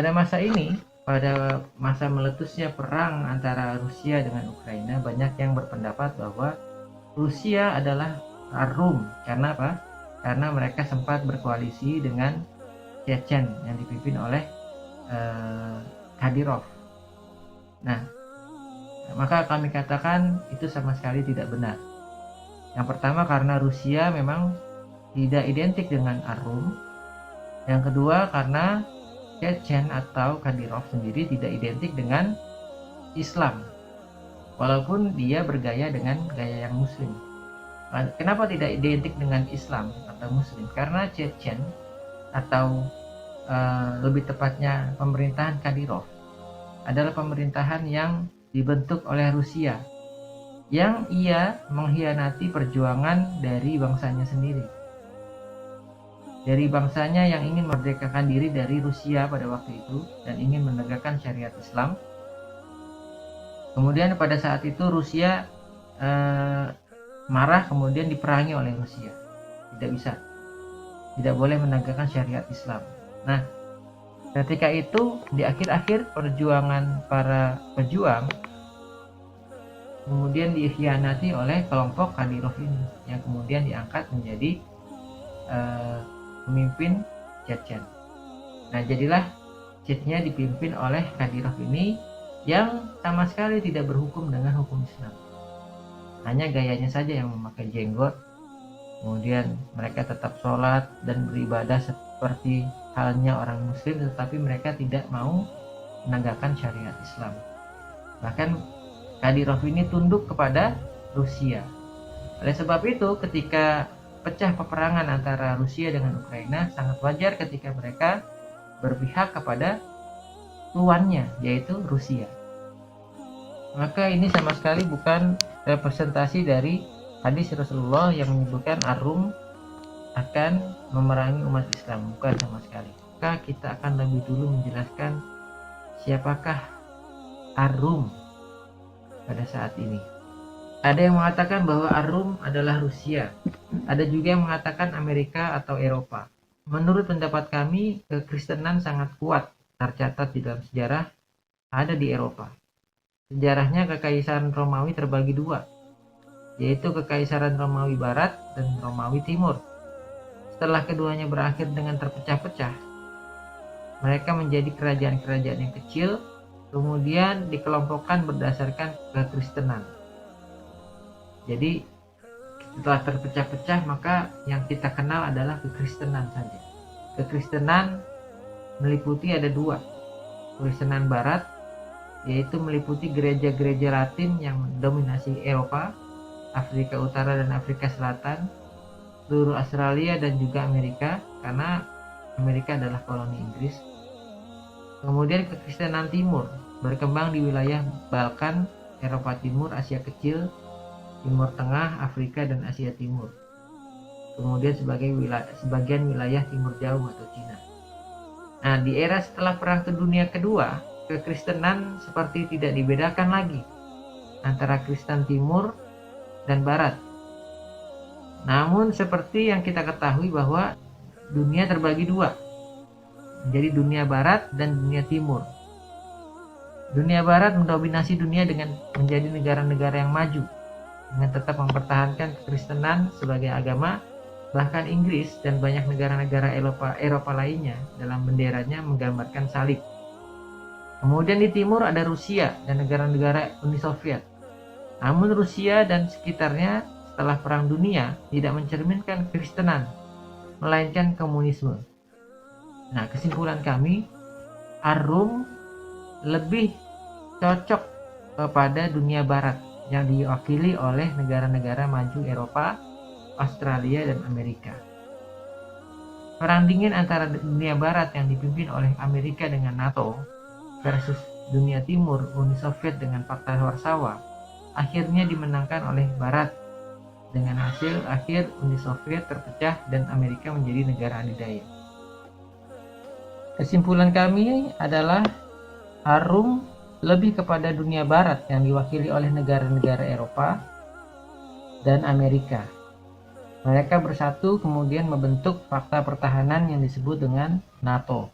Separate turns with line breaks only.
pada masa ini, pada masa meletusnya perang antara Rusia dengan Ukraina, banyak yang berpendapat bahwa Rusia adalah Rum. Karena apa? Karena mereka sempat berkoalisi dengan Chechen yang dipimpin oleh Kadyrov. Nah, maka kami katakan itu sama sekali tidak benar. Yang pertama, karena Rusia memang tidak identik dengan Rum. Yang kedua, karena Chechen atau Kadyrov sendiri tidak identik dengan Islam, walaupun dia bergaya dengan gaya yang Muslim. Kenapa tidak identik dengan Islam atau Muslim? Karena Chechen atau lebih tepatnya pemerintahan Kadyrov adalah pemerintahan yang dibentuk oleh Rusia, yang ia mengkhianati perjuangan dari bangsanya sendiri, dari bangsanya yang ingin memerdekakan diri dari Rusia pada waktu itu dan ingin menegakkan syariat Islam. Kemudian pada saat itu Rusia marah, kemudian diperangi oleh Rusia. Tidak boleh menegakkan syariat Islam. Nah, ketika itu di akhir-akhir perjuangan para pejuang, kemudian dikhianati oleh kelompok Kadyrov ini, yang kemudian diangkat menjadi pemimpin Chechen. Nah, jadilah Chechnya dipimpin oleh Kadyrov ini yang sama sekali tidak berhukum dengan hukum Islam. Hanya gayanya saja yang memakai jenggot. Kemudian mereka tetap sholat dan beribadah seperti halnya orang Muslim, tetapi mereka tidak mau menegakkan syariat Islam. Bahkan Kadyrov ini tunduk kepada Rusia. Oleh sebab itu, ketika pecah peperangan antara Rusia dengan Ukraina, sangat wajar ketika mereka berpihak kepada tuannya, yaitu Rusia. Maka ini sama sekali bukan representasi dari hadis Rasulullah yang menyebutkan Ar-Rum akan memerangi umat Islam, bukan sama sekali. Maka kita akan lebih dulu menjelaskan siapakah Ar-Rum pada saat ini. Ada yang mengatakan bahwa Ar-Rum adalah Rusia. Ada juga yang mengatakan Amerika atau Eropa. Menurut pendapat kami, kekristenan sangat kuat tercatat di dalam sejarah ada di Eropa. Sejarahnya Kekaisaran Romawi terbagi dua, yaitu Kekaisaran Romawi Barat dan Romawi Timur. Setelah keduanya berakhir dengan terpecah-pecah, mereka menjadi kerajaan-kerajaan yang kecil, kemudian dikelompokkan berdasarkan kekristenan. Jadi setelah terpecah-pecah, maka yang kita kenal adalah kekristenan saja. Kekristenan meliputi ada dua. Kekristenan Barat, yaitu meliputi gereja-gereja Latin yang mendominasi Eropa, Afrika Utara dan Afrika Selatan, seluruh Australia dan juga Amerika, karena Amerika adalah koloni Inggris. Kemudian kekristenan Timur berkembang di wilayah Balkan, Eropa Timur, Asia Kecil, Timur Tengah, Afrika dan Asia Timur. Kemudian sebagian wilayah Timur Jauh atau Cina. Nah, di era setelah Perang Dunia Kedua, kekristenan seperti tidak dibedakan lagi antara Kristen Timur dan Barat. Namun seperti yang kita ketahui bahwa dunia terbagi dua, menjadi dunia Barat dan dunia Timur. Dunia Barat mendominasi dunia dengan menjadi negara-negara yang maju, dengan tetap mempertahankan kekristenan sebagai agama. Bahkan Inggris dan banyak negara-negara Eropa lainnya dalam benderanya menggambarkan salib. Kemudian di timur ada Rusia dan negara-negara Uni Soviet. Namun Rusia dan sekitarnya setelah Perang Dunia tidak mencerminkan kekristenan, melainkan komunisme. Nah, kesimpulan kami, Ar-Rum lebih cocok kepada dunia Barat yang diwakili oleh negara-negara maju Eropa, Australia, dan Amerika. Perang dingin antara dunia Barat yang dipimpin oleh Amerika dengan NATO versus dunia Timur Uni Soviet dengan Pakta Warsawa akhirnya dimenangkan oleh Barat, dengan hasil akhir Uni Soviet terpecah dan Amerika menjadi negara adidaya. Kesimpulan kami adalah Ar-Rum lebih kepada dunia Barat yang diwakili oleh negara-negara Eropa dan Amerika. Mereka bersatu kemudian membentuk fakta pertahanan yang disebut dengan NATO.